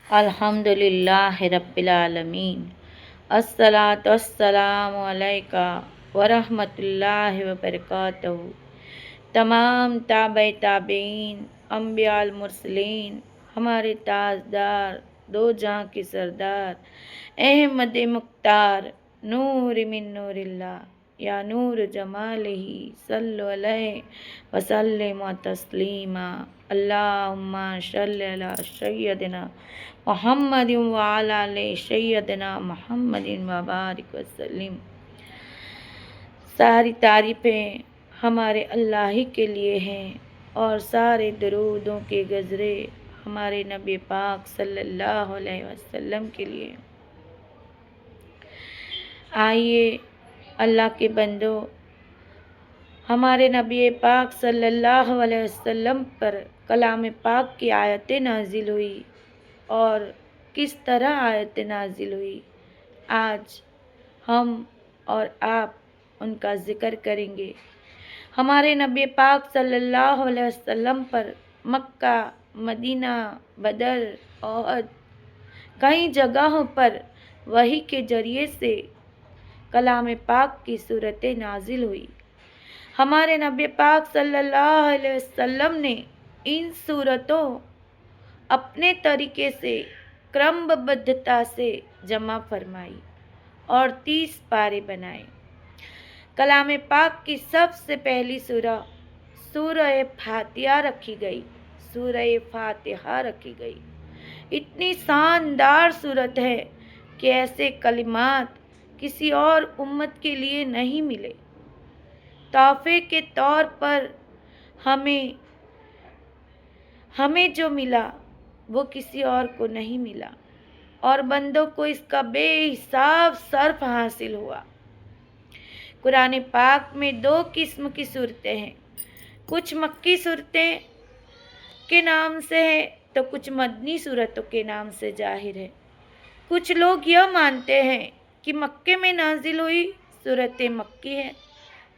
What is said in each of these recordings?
अल्हम्दुलिल्लाह रब्बिल आलमीन। अस्सलातु वस्सलामु अलैका वरहमतुल्लाहि वबरकातुहू। तमाम ताबे ताबीन, अम्बिया अल मुरसलीन, हमारे ताजदार, दो जहां के सरदार, अहमद मुख्तार, नूर मिन नूरिल्लाह, या नूर जमालिही, सल्लु अलैहि वसल्लिमु तस्लीमा। अल्लाहुम्मा सल्लि अला सय्यदिना मुहम्मदिन व अला आलि सय्यदिना मुहम्मदिन व बारिक वसल्लिम। सारी तारीफ़ें हमारे अल्लाह ही के लिए हैं और सारे दरूदों के गजरे हमारे नबी पाक सल्लल्लाहु अलैहि वसल्लम के लिए। आइए अल्लाह के बंदो, हमारे नबी पाक सल्लल्लाहु अलैहि वसल्लम पर कलाम पाक की आयतें नाजिल हुई और किस तरह आयतें नाजिल हुई, आज हम और आप उनका ज़िक्र करेंगे। हमारे नबी पाक सल्लल्लाहु अलैहि वसल्लम पर मक्का, मदीना, बदर, ओहद कई जगहों पर वही के ज़रिए से कलाम पाक की सूरतें नाजिल हुई। हमारे नबी पाक सल्लल्लाहु अलैहि वसल्लम ने इन सूरतों अपने तरीके से क्रमबद्धता से जमा फरमाई और 30 पारे बनाए। कलाम पाक की सबसे पहली सूरह फातिहा रखी गई, सूरह फातिहा रखी गई। इतनी शानदार सूरत है कि ऐसे कलिमात किसी और उम्मत के लिए नहीं मिले। तोहफे के तौर पर हमें जो मिला वो किसी और को नहीं मिला और बंदों को इसका बेहिसाब सर्फ हासिल हुआ। कुरान पाक में 2 किस्म की सूरतें हैं, कुछ मक्की सूरतें के नाम से है तो कुछ मदनी सूरतों के नाम से जाहिर है। कुछ लोग यह मानते हैं कि मक्के में नाजिल हुई सूरत मक्की है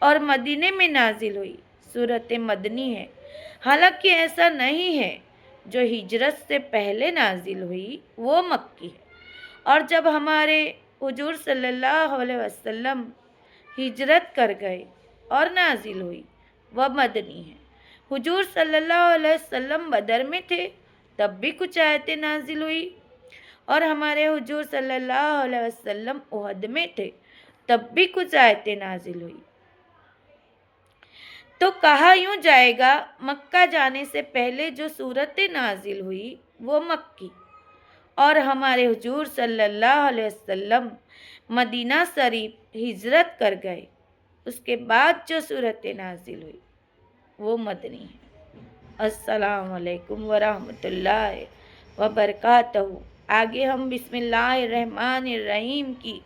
और मदीने में नाजिल हुई सूरत मदनी है। हालांकि ऐसा नहीं है। जो हिजरत से पहले नाजिल हुई वो मक्की है और जब हमारे हुजूर सल्लल्लाहु अलैहि वसल्लम हिजरत कर गए और नाजिल हुई वह मदनी है। हुजूर सल्लल्लाहु अलैहि वसल्लम बदर में थे तब भी कुछ आयतें नाजिल हुई और हमारे हुजूर सल्लल्लाहु अलैहि वसल्लम ओहद में थे तब भी कुछ आयतें नाजिल हुई। तो कहा यूँ जाएगा, मक्का जाने से पहले जो सूरतें नाजिल हुई वो मक्की और हमारे हुजूर सल्लल्लाहु अलैहि वसल्लम मदीना शरीफ हिजरत कर गए उसके बाद जो सूरतें नाजिल हुई वो मदनी है। अस्सलामु अलैकुम वरहमतुल्लाहि वबरकातुहू। आगे हम बिस्मिल्लाहिर्रहमानिर्रहीम की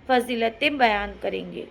फजीलतें बयान करेंगे।